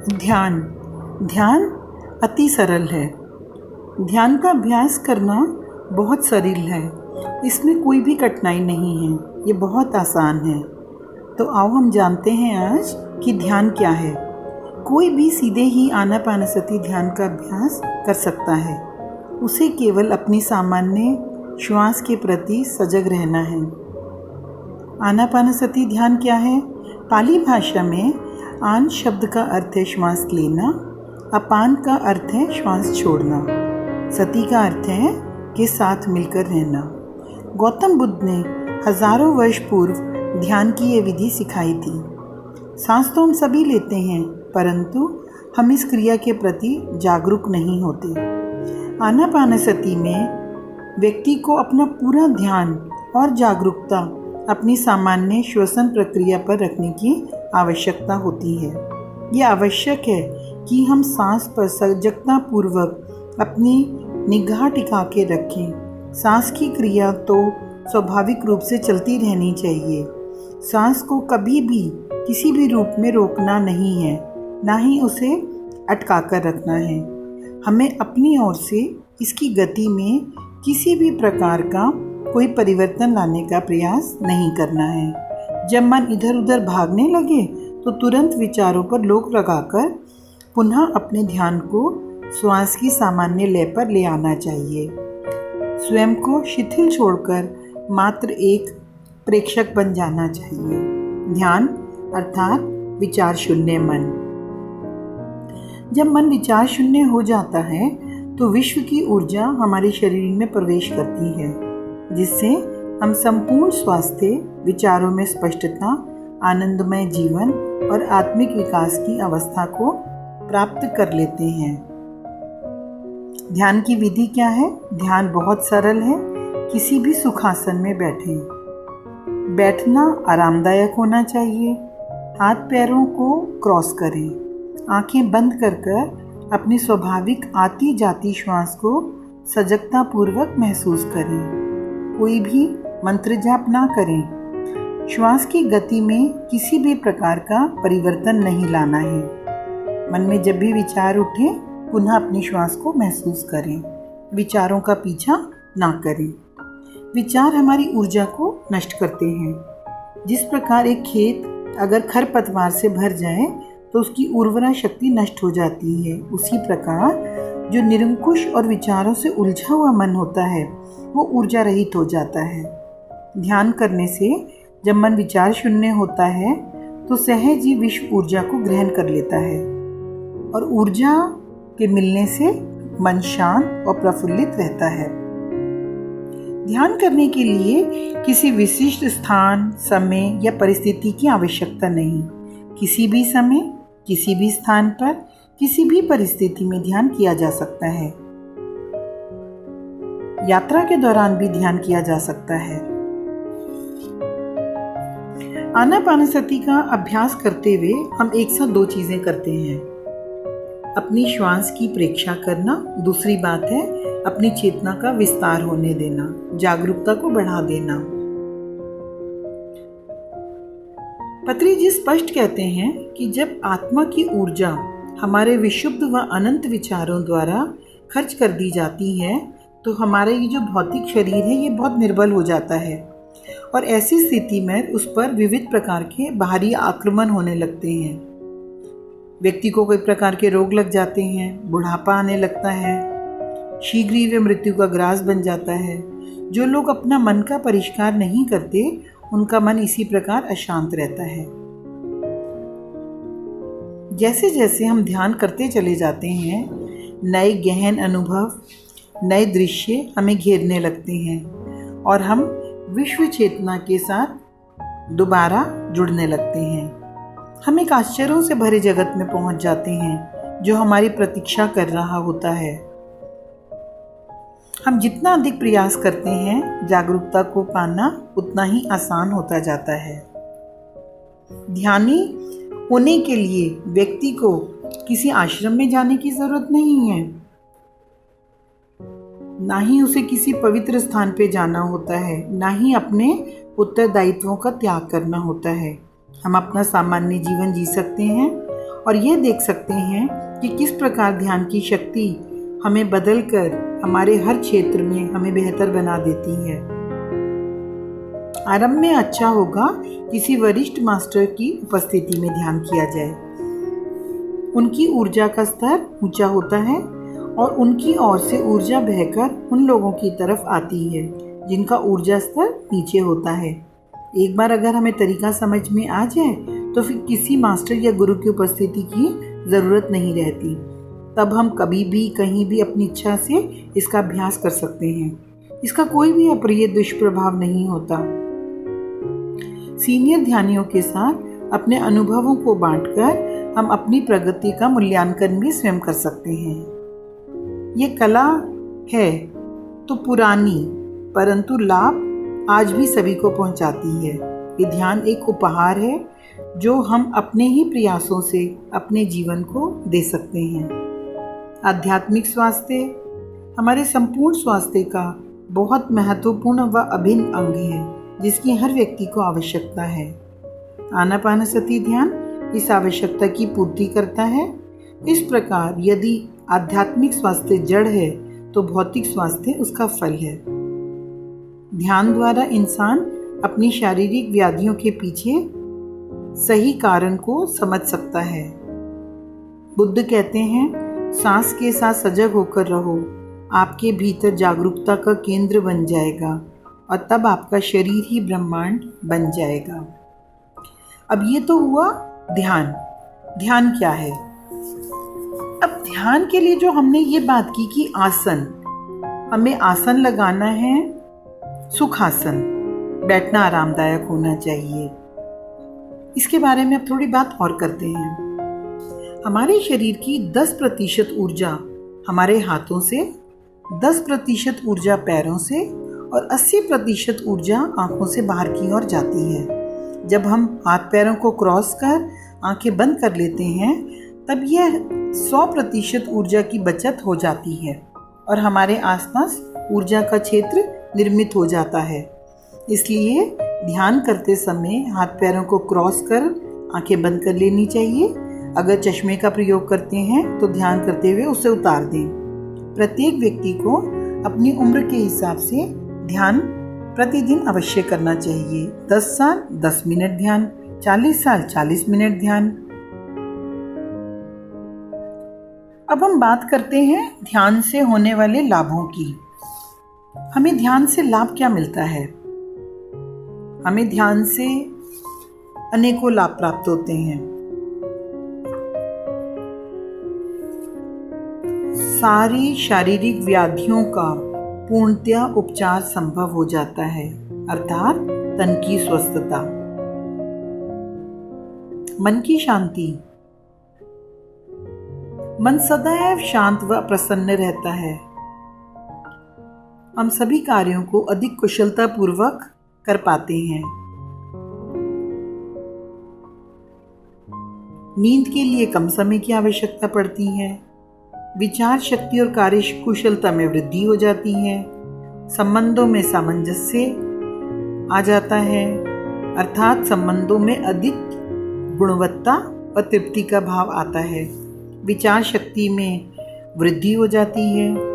ध्यान ध्यान अति सरल है। ध्यान का अभ्यास करना बहुत सरल है। इसमें कोई भी कठिनाई नहीं है। ये बहुत आसान है। तो आओ हम जानते हैं आज कि ध्यान क्या है। कोई भी सीधे ही आनापानसति ध्यान का अभ्यास कर सकता है। उसे केवल अपनी सामान्य श्वास के प्रति सजग रहना है। आनापानसति ध्यान क्या है? पाली भाषा में आन शब्द का अर्थ है श्वास लेना, अपान का अर्थ है श्वास छोड़ना, सति का अर्थ है के साथ मिलकर रहना। गौतम बुद्ध ने हजारों वर्ष पूर्व ध्यान की ये विधि सिखाई थी। सांस तो हम सभी लेते हैं, परंतु हम इस क्रिया के प्रति जागरूक नहीं होते। आनापानसति में व्यक्ति को अपना पूरा ध्यान और जागरूकता अपनी सामान्य श्वसन प्रक्रिया पर रखने की आवश्यकता होती है। ये आवश्यक है कि हम सांस पर सजगता पूर्वक अपनी निगाह टिका के रखें। सांस की क्रिया तो स्वाभाविक रूप से चलती रहनी चाहिए। सांस को कभी भी किसी भी रूप में रोकना नहीं है, ना ही उसे अटका कर रखना है। हमें अपनी ओर से इसकी गति में किसी भी प्रकार का कोई परिवर्तन लाने का प्रयास नहीं करना है। जब मन इधर उधर भागने लगे तो तुरंत विचारों पर रोक लगाकर पुनः अपने ध्यान को श्वास की सामान्य लय पर ले आना चाहिए। स्वयं को शिथिल छोड़कर मात्र एक प्रेक्षक बन जाना चाहिए। ध्यान अर्थात विचार शून्य मन। जब मन विचार शून्य हो जाता है तो विश्व की ऊर्जा हमारे शरीर में प्रवेश करती है, जिससे हम संपूर्ण स्वास्थ्य, विचारों में स्पष्टता, आनंदमय जीवन और आत्मिक विकास की अवस्था को प्राप्त कर लेते हैं। ध्यान की विधि क्या है? ध्यान बहुत सरल है। किसी भी सुखासन में बैठें। बैठना आरामदायक होना चाहिए। हाथ पैरों को क्रॉस करें। आंखें बंद कर अपनी स्वाभाविक आती जाती श्वास को सजगता पूर्वक महसूस करें। कोई भी मंत्र जाप ना करें। श्वास की गति में किसी भी प्रकार का परिवर्तन नहीं लाना है। मन में जब भी विचार उठे पुनः अपनी श्वास को महसूस करें। विचारों का पीछा ना करें। विचार हमारी ऊर्जा को नष्ट करते हैं। जिस प्रकार एक खेत अगर खरपतवार से भर जाए तो उसकी उर्वरा शक्ति नष्ट हो जाती है, उसी प्रकार जो निरंकुश और विचारों से उलझा हुआ मन होता है वो ऊर्जा रहित हो जाता है। ध्यान करने से जब मन विचार शून्य होता है तो सहज ही विश्व ऊर्जा को ग्रहण कर लेता है और ऊर्जा के मिलने से मन शांत और प्रफुल्लित रहता है। ध्यान करने के लिए किसी विशिष्ट स्थान, समय या परिस्थिति की आवश्यकता नहीं। किसी भी समय, किसी भी स्थान पर, किसी भी परिस्थिति में ध्यान किया जा सकता है। यात्रा के दौरान भी ध्यान किया जा सकता है। आनापानसति का अभ्यास करते हुए हम एक साथ दो चीजें करते हैं। अपनी श्वास की प्रेक्षा करना, दूसरी बात है अपनी चेतना का विस्तार होने देना, जागरूकता को बढ़ा देना। पत्री जी स्पष्ट कहते हैं कि जब आत्मा की ऊर्जा हमारे विशुद्ध व अनंत विचारों द्वारा खर्च कर दी जाती है तो हमारा ये जो भौतिक शरीर है ये बहुत निर्बल हो जाता है और ऐसी स्थिति में उस पर विविध प्रकार के बाहरी आक्रमण होने लगते हैं। व्यक्ति को कई प्रकार के रोग लग जाते हैं, बुढ़ापा आने लगता है, शीघ्र ही वे मृत्यु का ग्रास बन जाता है। जो लोग अपना मन का परिष्कार नहीं करते उनका मन इसी प्रकार अशांत रहता है। जैसे जैसे हम ध्यान करते चले जाते हैं, नए गहन अनुभव, नए दृश्य हमें घेरने लगते हैं और हम विश्व चेतना के साथ दोबारा जुड़ने लगते हैं। हम एक आश्चर्यों से भरे जगत में पहुंच जाते हैं जो हमारी प्रतीक्षा कर रहा होता है। हम जितना अधिक प्रयास करते हैं जागरूकता को पाना उतना ही आसान होता जाता है। ध्यानी होने के लिए व्यक्ति को किसी आश्रम में जाने की जरूरत नहीं है, ना ही उसे किसी पवित्र स्थान पे जाना होता है, ना ही अपने उत्तरदायित्वों का त्याग करना होता है। हम अपना सामान्य जीवन जी सकते हैं और ये देख सकते हैं कि किस प्रकार ध्यान की शक्ति हमें बदलकर हमारे हर क्षेत्र में हमें बेहतर बना देती है। आरंभ में अच्छा होगा किसी वरिष्ठ मास्टर की उपस्थिति में ध्यान किया जाए। उनकी ऊर्जा का स्तर ऊंचा होता है और उनकी ओर से ऊर्जा बहकर उन लोगों की तरफ आती है जिनका ऊर्जा स्तर नीचे होता है। एक बार अगर हमें तरीका समझ में आ जाए तो फिर किसी मास्टर या गुरु की उपस्थिति की ज़रूरत नहीं रहती। तब हम कभी भी कहीं भी अपनी इच्छा से इसका अभ्यास कर सकते हैं। इसका कोई भी अप्रिय दुष्प्रभाव नहीं होता। सीनियर ध्यानियों के साथ अपने अनुभवों को बांटकर हम अपनी प्रगति का मूल्यांकन भी स्वयं कर सकते हैं। ये कला है तो पुरानी, परंतु लाभ आज भी सभी को पहुंचाती है। ये ध्यान एक उपहार है जो हम अपने ही प्रयासों से अपने जीवन को दे सकते हैं। आध्यात्मिक स्वास्थ्य हमारे संपूर्ण स्वास्थ्य का बहुत महत्वपूर्ण व अभिन्न अंग है जिसकी हर व्यक्ति को आवश्यकता है। आनापानसति ध्यान इस आवश्यकता की पूर्ति करता है। इस प्रकार यदि आध्यात्मिक स्वास्थ्य जड़ है तो भौतिक स्वास्थ्य उसका फल है। ध्यान द्वारा इंसान अपनी शारीरिक व्याधियों के पीछे सही कारण को समझ सकता है। बुद्ध कहते हैं, सांस के साथ सजग होकर रहो, आपके भीतर जागरूकता का केंद्र बन जाएगा और तब आपका शरीर ही ब्रह्मांड बन जाएगा। अब ये तो हुआ ध्यान। ध्यान क्या है? अब ध्यान के लिए जो हमने ये बात की कि आसन, हमें आसन लगाना है, सुखासन, बैठना आरामदायक होना चाहिए। इसके बारे में अब थोड़ी बात और करते हैं। हमारे शरीर की 10% ऊर्जा हमारे हाथों से, 10% ऊर्जा पैरों से और 80% ऊर्जा आंखों से बाहर की ओर जाती है। जब हम हाथ पैरों को क्रॉस कर आंखें बंद कर लेते हैं तब यह 100% ऊर्जा की बचत हो जाती है और हमारे आसपास ऊर्जा का क्षेत्र निर्मित हो जाता है। इसलिए ध्यान करते समय हाथ पैरों को क्रॉस कर आंखें बंद कर लेनी चाहिए। अगर चश्मे का प्रयोग करते हैं तो ध्यान करते हुए उसे उतार दें। प्रत्येक व्यक्ति को अपनी उम्र के हिसाब से ध्यान प्रतिदिन अवश्य करना चाहिए। 10 साल 10 मिनट ध्यान, 40 साल 40 मिनट ध्यान। अब हम बात करते हैं ध्यान से होने वाले लाभों की। हमें ध्यान से लाभ क्या मिलता है? हमें ध्यान से अनेकों लाभ प्राप्त होते हैं। सारी शारीरिक व्याधियों का पूर्णतया उपचार संभव हो जाता है, अर्थात तन की स्वस्थता, मन की शांति। मन सदैव शांत व प्रसन्न रहता है। हम सभी कार्यों को अधिक कुशलता पूर्वक कर पाते हैं। नींद के लिए कम समय की आवश्यकता पड़ती है। विचार शक्ति और कार्य कुशलता में वृद्धि हो जाती है। संबंधों में सामंजस्य आ जाता है, अर्थात संबंधों में अधिक गुणवत्ता व तृप्ति का भाव आता है। विचार शक्ति में वृद्धि हो जाती है।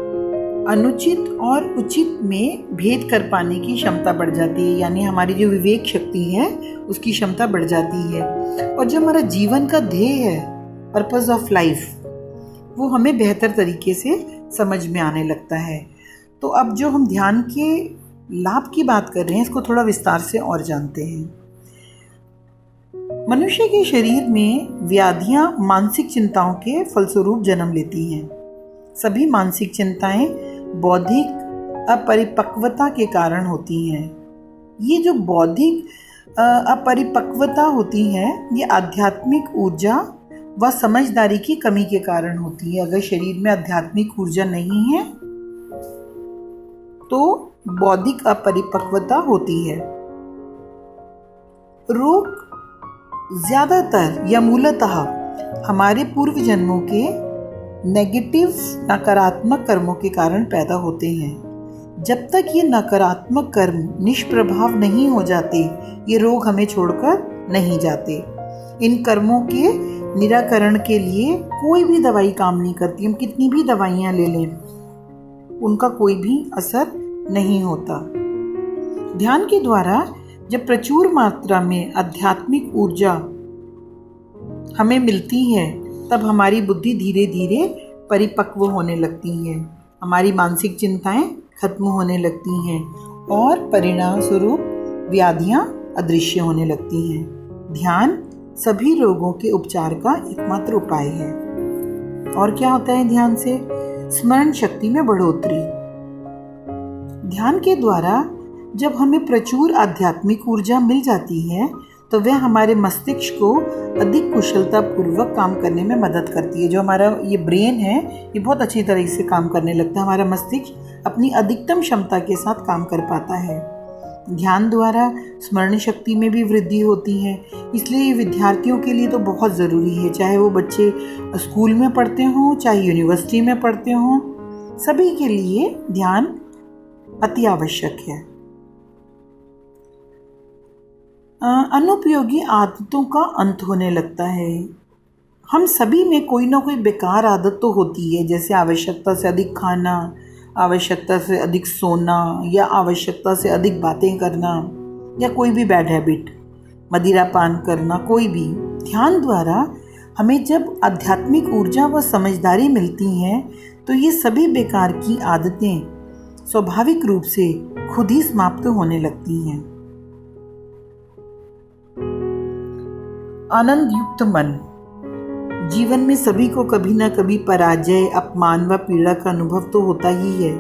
अनुचित और उचित में भेद कर पाने की क्षमता बढ़ जाती है, यानी हमारी जो विवेक शक्ति है उसकी क्षमता बढ़ जाती है। और जो हमारा जीवन का ध्येय है, पर्पस ऑफ लाइफ, वो हमें बेहतर तरीके से समझ में आने लगता है। तो अब जो हम ध्यान के लाभ की बात कर रहे हैं इसको थोड़ा विस्तार से और जानते हैं। मनुष्य के शरीर में व्याधियां मानसिक चिंताओं के फलस्वरूप जन्म लेती हैं। सभी मानसिक चिंताएं बौद्धिक अपरिपक्वता के कारण होती हैं। ये जो बौद्धिक अपरिपक्वता होती है ये आध्यात्मिक ऊर्जा व समझदारी की कमी के कारण होती है। अगर शरीर में आध्यात्मिक ऊर्जा नहीं है तो बौद्धिक अपरिपक्वता होती है। रोग ज्यादातर या मूलतः हमारे पूर्व जन्मों के नेगेटिव नकारात्मक कर्मों के कारण पैदा होते हैं। जब तक ये नकारात्मक कर्म निष्प्रभाव नहीं हो जाते ये रोग हमें छोड़कर नहीं जाते। इन कर्मों के निराकरण के लिए कोई भी दवाई काम नहीं करती। हम कितनी भी दवाइयाँ ले लें, उनका कोई भी असर नहीं होता। ध्यान के द्वारा जब प्रचुर मात्रा में आध्यात्मिक ऊर्जा हमें मिलती है, तब हमारी बुद्धि धीरे धीरे परिपक्व होने लगती है, हमारी मानसिक चिंताएं खत्म होने लगती हैं और परिणाम स्वरूप व्याधियां अदृश्य होने लगती हैं। ध्यान सभी रोगों के उपचार का एकमात्र उपाय है। और क्या होता है ध्यान से? स्मरण शक्ति में बढ़ोतरी। ध्यान के द्वारा जब हमें प्रचुर आध्यात्मिक ऊर्जा मिल जाती है, तो वह हमारे मस्तिष्क को अधिक कुशलतापूर्वक काम करने में मदद करती है। जो हमारा ये ब्रेन है, ये बहुत अच्छी तरह से काम करने लगता है। हमारा मस्तिष्क अपनी अधिकतम क्षमता के साथ काम कर पाता है। ध्यान द्वारा स्मरण शक्ति में भी वृद्धि होती है, इसलिए ये विद्यार्थियों के लिए तो बहुत ज़रूरी है। चाहे वो बच्चे स्कूल में पढ़ते हों, चाहे यूनिवर्सिटी में पढ़ते हों, सभी के लिए ध्यान अति आवश्यक है। अनुपयोगी आदतों का अंत होने लगता है। हम सभी में कोई ना कोई बेकार आदत तो होती है, जैसे आवश्यकता से अधिक खाना, आवश्यकता से अधिक सोना, या आवश्यकता से अधिक बातें करना, या कोई भी बैड हैबिट, मदिरा पान करना, कोई भी। ध्यान द्वारा हमें जब आध्यात्मिक ऊर्जा व समझदारी मिलती है, तो ये सभी बेकार की आदतें स्वाभाविक रूप से खुद ही समाप्त होने लगती हैं। आनंद युक्त मन। जीवन में सभी को कभी न कभी पराजय, अपमान व पीड़ा का अनुभव तो होता ही है।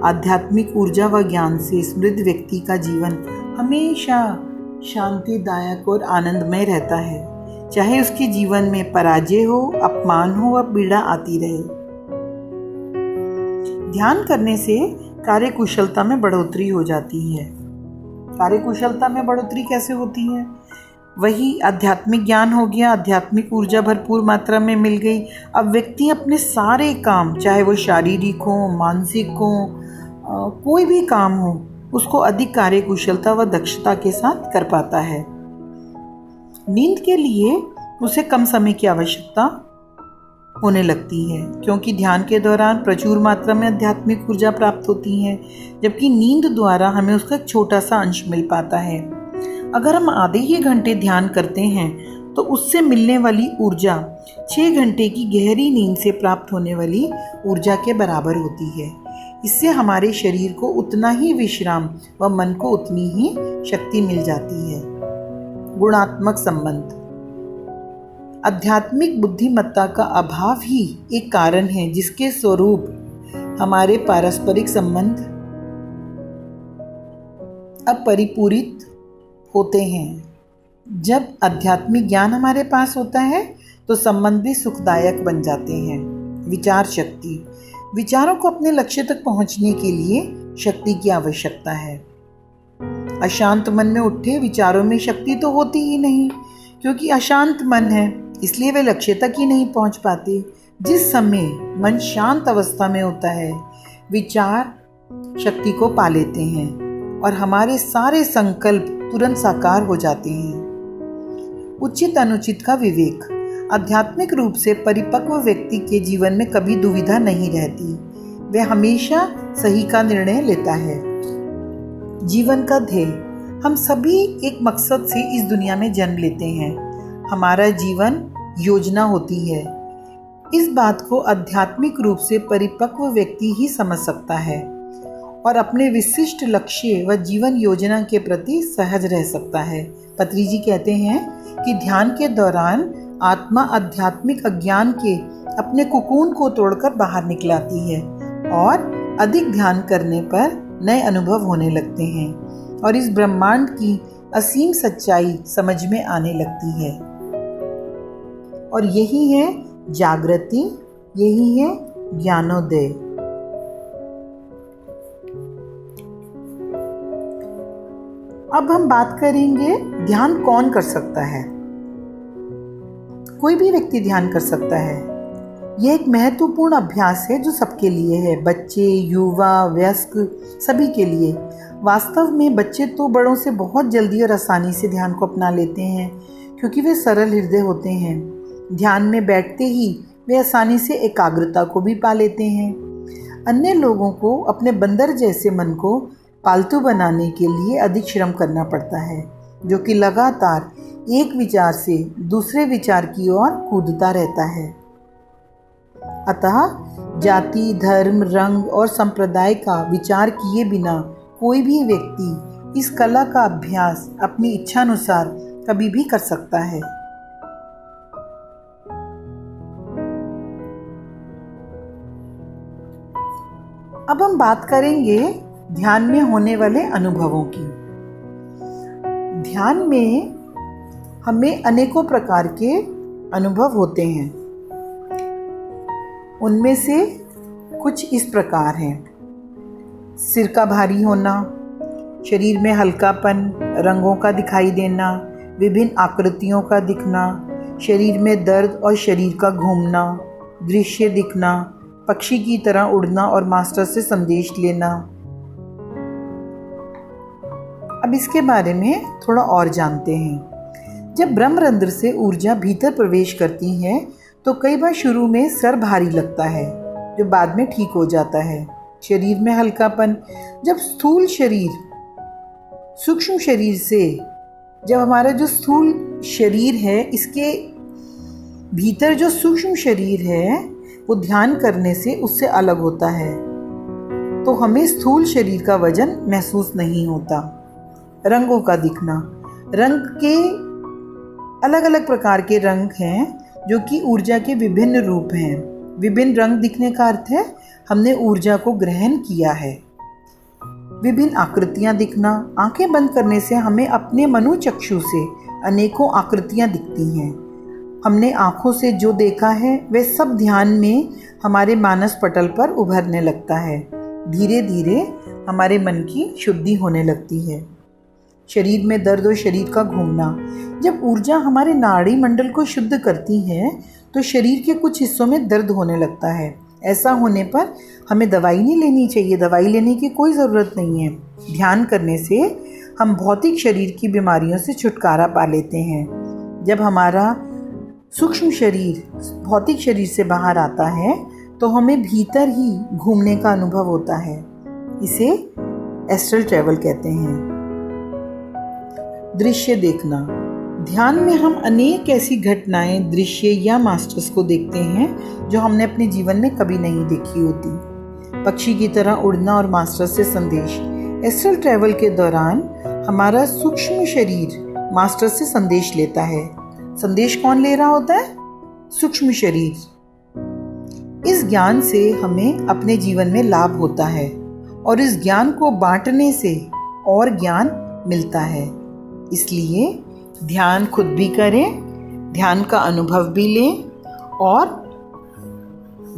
आध्यात्मिक ऊर्जा व ज्ञान से समृद्ध व्यक्ति का जीवन हमेशा शांतिदायक और आनंदमय रहता है, चाहे उसके जीवन में पराजय हो, अपमान हो व पीड़ा आती रहे। ध्यान करने से कार्यकुशलता में बढ़ोतरी हो जाती है। कार्यकुशलता में बढ़ोतरी कैसे होती है? वही आध्यात्मिक ज्ञान हो गया, आध्यात्मिक ऊर्जा भरपूर मात्रा में मिल गई। अब व्यक्ति अपने सारे काम, चाहे वो शारीरिक हो, मानसिक हो, कोई भी काम हो, उसको अधिक कार्यकुशलता व दक्षता के साथ कर पाता है। नींद के लिए उसे कम समय की आवश्यकता होने लगती है, क्योंकि ध्यान के दौरान प्रचुर मात्रा में आध्यात्मिक ऊर्जा प्राप्त होती है, जबकि नींद द्वारा हमें उसका एक छोटा सा अंश मिल पाता है। अगर हम आधे ही घंटे ध्यान करते हैं, तो उससे मिलने वाली ऊर्जा 6 घंटे की गहरी नींद से प्राप्त होने वाली ऊर्जा के बराबर होती है। इससे हमारे शरीर को उतना ही विश्राम व मन को उतनी ही शक्ति मिल जाती है। गुणात्मक संबंध। आध्यात्मिक बुद्धिमत्ता का अभाव ही एक कारण है जिसके स्वरूप हमारे पारस्परिक संबंध अपरिपूरित होते हैं। जब आध्यात्मिक ज्ञान हमारे पास होता है, तो संबंध भी सुखदायक बन जाते हैं। विचार शक्ति। विचारों को अपने लक्ष्य तक पहुंचने के लिए शक्ति की आवश्यकता है। अशांत मन में उठे विचारों में शक्ति तो होती ही नहीं, क्योंकि अशांत मन है, इसलिए वे लक्ष्य तक ही नहीं पहुंच पाते। जिस समय मन शांत अवस्था में होता है, विचार शक्ति को पा लेते हैं और हमारे सारे संकल्प तुरंत साकार हो जाते हैं। उचित अनुचित का विवेक। आध्यात्मिक रूप से परिपक्व व्यक्ति के जीवन में कभी दुविधा नहीं रहती, वह हमेशा सही का निर्णय लेता है। जीवन का ध्येय। हम सभी एक मकसद से इस दुनिया में जन्म लेते हैं। हमारा जीवन योजना होती है। इस बात को आध्यात्मिक रूप से परिपक्व व्यक्ति ही समझ सकता है और अपने विशिष्ट लक्ष्य व जीवन योजना के प्रति सहज रह सकता है। पत्री जी कहते हैं कि ध्यान के दौरान आत्मा आध्यात्मिक अज्ञान के अपने कुकून को तोड़कर बाहर निकलाती है और अधिक ध्यान करने पर नए अनुभव होने लगते हैं और इस ब्रह्मांड की असीम सच्चाई समझ में आने लगती है। और यही है जागृति, यही है ज्ञानोदय। अब हम बात करेंगे ध्यान कौन कर सकता है। कोई भी व्यक्ति ध्यान कर सकता है। यह एक महत्वपूर्ण अभ्यास है जो सबके लिए है, बच्चे, युवा, वयस्क, सभी के लिए। वास्तव में बच्चे तो बड़ों से बहुत जल्दी और आसानी से ध्यान को अपना लेते हैं, क्योंकि वे सरल हृदय होते हैं। ध्यान में बैठते ही वे आसानी से एकाग्रता को भी पा लेते हैं। अन्य लोगों को अपने बंदर जैसे मन को पालतू बनाने के लिए अधिक श्रम करना पड़ता है, जो कि लगातार एक विचार से दूसरे विचार की ओर कूदता रहता है। अतः जाति, धर्म, रंग और संप्रदाय का विचार किए बिना कोई भी व्यक्ति इस कला का अभ्यास अपनी इच्छानुसार कभी भी कर सकता है। अब हम बात करेंगे ध्यान में होने वाले अनुभवों की। ध्यान में हमें अनेकों प्रकार के अनुभव होते हैं। उनमें से कुछ इस प्रकार हैं। सिर का भारी होना, शरीर में हल्कापन, रंगों का दिखाई देना, विभिन्न आकृतियों का दिखना, शरीर में दर्द और शरीर का घूमना, दृश्य दिखना, पक्षी की तरह उड़ना और मास्टर से संदेश लेना। अब इसके बारे में थोड़ा और जानते हैं। जब ब्रह्मरंध्र से ऊर्जा भीतर प्रवेश करती है तो कई बार शुरू में सर भारी लगता है, जो बाद में ठीक हो जाता है। शरीर में हल्कापन, जब स्थूल शरीर सूक्ष्म शरीर से, जब हमारा जो स्थूल शरीर है इसके भीतर जो सूक्ष्म शरीर है वो ध्यान करने से उससे अलग होता है, तो हमें स्थूल शरीर का वजन महसूस नहीं होता। रंगों का दिखना, रंग के अलग अलग प्रकार के रंग हैं जो कि ऊर्जा के विभिन्न रूप हैं। विभिन्न रंग दिखने का अर्थ है हमने ऊर्जा को ग्रहण किया है। विभिन्न आकृतियां दिखना, आंखें बंद करने से हमें अपने मनोचक्षु से अनेकों आकृतियां दिखती हैं। हमने आँखों से जो देखा है वह सब ध्यान में हमारे मानस पटल पर उभरने लगता है। धीरे धीरे हमारे मन की शुद्धि होने लगती है। शरीर में दर्द और शरीर का घूमना, जब ऊर्जा हमारे नाड़ी मंडल को शुद्ध करती है तो शरीर के कुछ हिस्सों में दर्द होने लगता है। ऐसा होने पर हमें दवाई नहीं लेनी चाहिए, दवाई लेने की कोई ज़रूरत नहीं है। ध्यान करने से हम भौतिक शरीर की बीमारियों से छुटकारा पा लेते हैं। जब हमारा सूक्ष्म शरीर भौतिक शरीर से बाहर आता है तो हमें भीतर ही घूमने का अनुभव होता है। इसे एस्ट्रल ट्रैवल कहते हैं। दृश्य देखना, ध्यान में हम अनेक ऐसी घटनाएं, दृश्य या मास्टर्स को देखते हैं जो हमने अपने जीवन में कभी नहीं देखी होती। पक्षी की तरह उड़ना और मास्टर से संदेश। एस्ट्रल ट्रैवल के दौरान हमारा सूक्ष्म शरीर मास्टर से संदेश लेता है। संदेश कौन ले रहा होता है? सूक्ष्म शरीर। इस ज्ञान से हमें अपने जीवन में लाभ होता है और इस ज्ञान को बांटने से और ज्ञान मिलता है। इसलिए ध्यान खुद भी करें, ध्यान का अनुभव भी लें और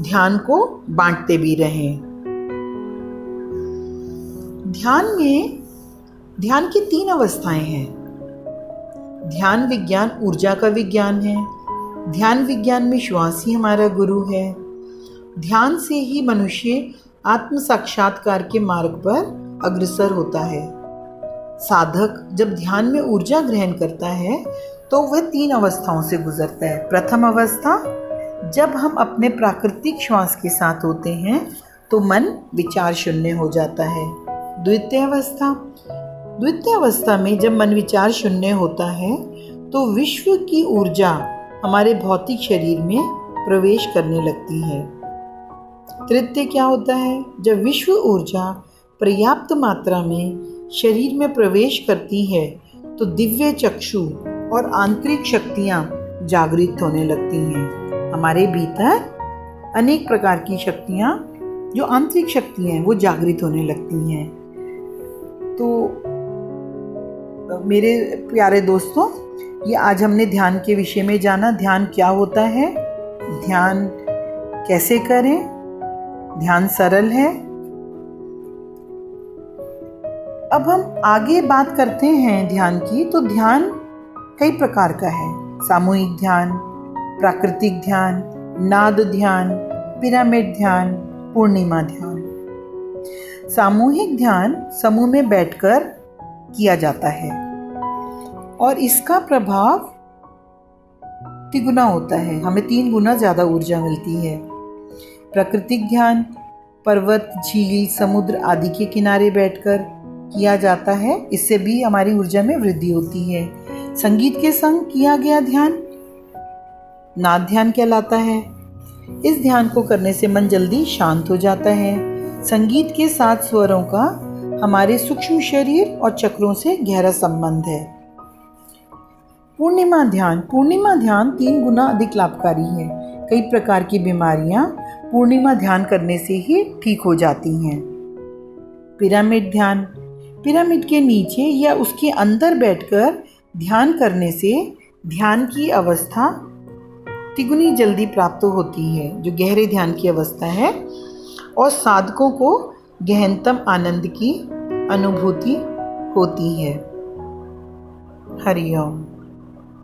ध्यान को बांटते भी रहें। ध्यान की 3 अवस्थाएं हैं। ध्यान विज्ञान ऊर्जा का विज्ञान है। ध्यान विज्ञान में श्वास ही हमारा गुरु है। ध्यान से ही मनुष्य आत्म साक्षात्कार के मार्ग पर अग्रसर होता है। साधक जब ध्यान में ऊर्जा ग्रहण करता है तो वह 3 अवस्थाओं से गुजरता है। प्रथम अवस्था, जब हम अपने प्राकृतिक श्वास के साथ होते हैं तो मन विचार शून्य हो जाता है। द्वितीय अवस्था में जब मन विचार शून्य होता है तो विश्व की ऊर्जा हमारे भौतिक शरीर में प्रवेश करने लगती है। तृतीय क्या होता है? जब विश्व ऊर्जा पर्याप्त मात्रा में शरीर में प्रवेश करती है तो दिव्य चक्षु और आंतरिक शक्तियाँ जागृत होने लगती हैं। हमारे भीतर अनेक प्रकार की शक्तियाँ, जो आंतरिक शक्तियाँ हैं, वो जागृत होने लगती हैं। तो मेरे प्यारे दोस्तों, ये आज हमने ध्यान के विषय में जाना। ध्यान क्या होता है, ध्यान कैसे करें, ध्यान सरल है। अब हम आगे बात करते हैं ध्यान की। तो ध्यान कई प्रकार का है। सामूहिक ध्यान, प्राकृतिक ध्यान, नाद ध्यान, पिरामिड ध्यान, पूर्णिमा ध्यान। सामूहिक ध्यान समूह में बैठकर किया जाता है और इसका प्रभाव तिगुना होता है, हमें 3 गुना ज़्यादा ऊर्जा मिलती है। प्राकृतिक ध्यान पर्वत, झील, समुद्र आदि के किनारे बैठकर किया जाता है, इससे भी हमारी ऊर्जा में वृद्धि होती है। संगीत के संग किया गया ध्यान नाद ध्यान कहलाता है। इस ध्यान को करने से मन जल्दी शांत हो जाता है। संगीत के साथ स्वरों का हमारे सूक्ष्म शरीर और चक्रों से गहरा संबंध है। पूर्णिमा ध्यान 3 गुना अधिक लाभकारी है। कई प्रकार की बीमारियां पूर्णिमा ध्यान करने से ही ठीक हो जाती हैं। पिरामिड ध्यान पिरामिड के नीचे या उसके अंदर बैठकर ध्यान करने से ध्यान की अवस्था तिगुनी जल्दी प्राप्त होती है, जो गहरे ध्यान की अवस्था है, और साधकों को गहनतम आनंद की अनुभूति होती है। हरि ओम।